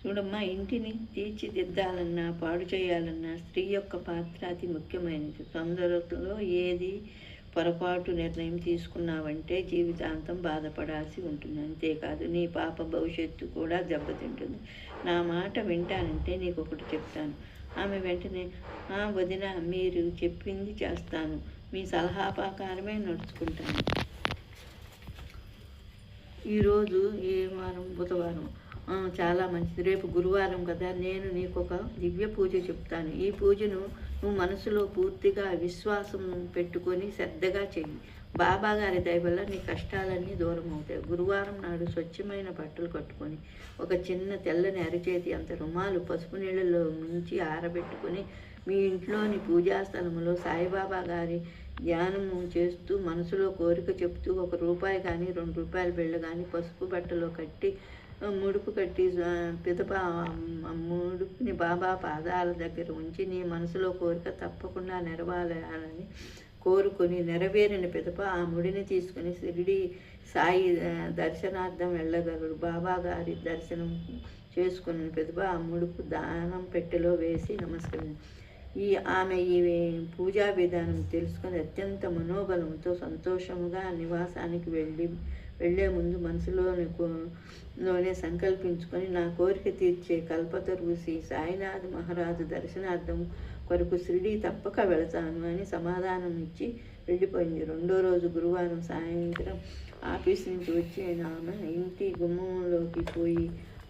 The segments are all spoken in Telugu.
చూడమ్మా, ఇంటిని తీర్చిదిద్దాలన్నా, పాడు చేయాలన్నా స్త్రీ యొక్క పాత్ర అతి ముఖ్యమైనది. తొందరలో ఏది పొరపాటు నిర్ణయం తీసుకున్నావంటే జీవితాంతం బాధపడాల్సి ఉంటుంది. అంతేకాదు నీ పాప భవిష్యత్తు కూడా దెబ్బతింటుంది. నా మాట వింటానంటే నీకు ఒకటి చెప్తాను. ఆమె వెంటనే, వదిన, మీరు చెప్పింది చేస్తాను. మీ సలహా ప్రకారమే నడుచుకుంటాను. ఈరోజు ఏ వారం? బుధవారం. చాలా మంచిది. రేపు గురువారం కదా. నేను నీకు ఒక దివ్య పూజ చెప్తాను. ఈ పూజను నువ్వు మనసులో పూర్తిగా విశ్వాసం పెట్టుకొని శ్రద్ధగా చెయ్యి. బాబా గారి దయ వల్ల నీ కష్టాలన్నీ దూరం అవుతాయి. గురువారం నాడు స్వచ్ఛమైన బట్టలు కట్టుకొని ఒక చిన్న తెల్లని అరిచేతి అంత రుమాలు పసుపు నీళ్ళలో ముంచి ఆరబెట్టుకొని మీ ఇంట్లోని పూజా స్థలంలో సాయిబాబా గారి ధ్యానము చేస్తూ మనసులో కోరిక చెప్తూ ₹1 కానీ ₹2 బిళ్ళ కానీ పసుపు బట్టలో కట్టి ముడుపు కట్టి పిదప ముడుపుని బాబా పాదాల దగ్గర ఉంచి నీ మనసులో కోరిక తప్పకుండా నెరవేరాలని కోరుకొని నెరవేరిన పిదప ఆ ముడిని తీసుకుని షిరిడి సాయి దర్శనార్థం వెళ్ళగలరు. బాబా గారి దర్శనం చేసుకున్న పిదప ఆ ముడుపు దానం పెట్టెలో వేసి ఆమె ఈ పూజా విధానం తెలుసుకొని అత్యంత మనోబలంతో సంతోషముగా నివాసానికి వెళ్ళే ముందు మనసులోనే సంకల్పించుకొని నా కోరిక తీర్చే కల్పతరువు శ్రీ సాయినాథ్ మహారాజు దర్శనార్థం కొరకు షిరిడి తప్పక వెళతాను అని సమాధానం ఇచ్చి వెళ్ళిపోయింది. రెండో రోజు గురువారం సాయంత్రం ఆఫీస్ నుంచి వచ్చి ఆమె ఇంటి గుమ్మంలోకి పోయి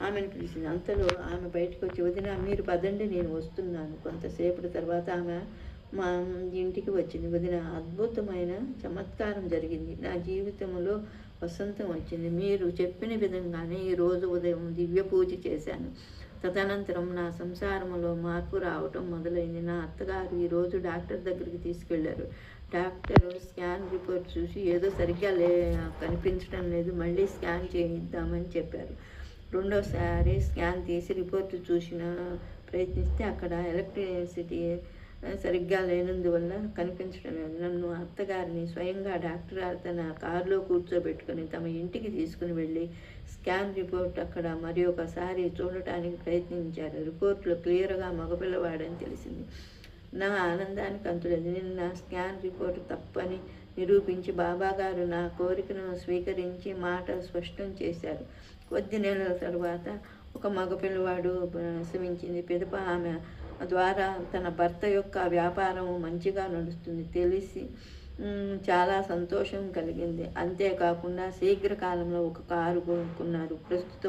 ఆమెను పిలిచింది. అంతలో ఆమె బయటకు వచ్చి, వదిన, మీరు పదండి, నేను వస్తున్నాను. కొంతసేపటి తర్వాత ఆమె మా ఇంటికి వచ్చింది. వదిన, అద్భుతమైన చమత్కారం జరిగింది. నా జీవితంలో వసంతం వచ్చింది. మీరు చెప్పిన విధంగానే ఈరోజు ఉదయం దివ్య పూజ చేశాను. తదనంతరం నా సంసారంలో మార్పు రావటం మొదలైంది. నా అత్తగారు ఈరోజు డాక్టర్ దగ్గరికి తీసుకెళ్లారు. డాక్టర్ స్కాన్ రిపోర్ట్ చూసి ఏదో సరిగ్గా కనిపించడం లేదు, మళ్ళీ స్కాన్ చేయిద్దామని చెప్పారు. రెండోసారి స్కాన్ తీసి రిపోర్టు ప్రయత్నిస్తే అక్కడ ఎలక్ట్రిసిటీ సరిగ్గా లేనందువల్ల కనిపించడం లేదు. నన్ను అత్తగారిని స్వయంగా డాక్టర్ తన కారులో కూర్చోబెట్టుకుని తమ ఇంటికి తీసుకుని వెళ్ళి స్కాన్ రిపోర్ట్ అక్కడ మరి ఒకసారి చూడటానికి ప్రయత్నించారు. రిపోర్ట్లో క్లియర్గా మగపిల్లవాడని తెలిసింది. నా ఆనందానికి అంతులేదు. నిన్న స్కాన్ రిపోర్ట్ తప్పని నిరూపించి బాబాగారు నా కోరికను స్వీకరించి మాట స్పష్టం చేశారు. కొద్ది నెలల తరువాత ఒక మగపిల్లవాడు ప్రసవించింది. పిదప ఆమె ద్వారా తన భర్త యొక్క వ్యాపారం మంచిగా నడుస్తుంది తెలిసి చాలా సంతోషం కలిగింది. అంతేకాకుండా శీఘ్రకాలంలో ఒక కారు కొనుక్కున్నారు. ప్రస్తుతం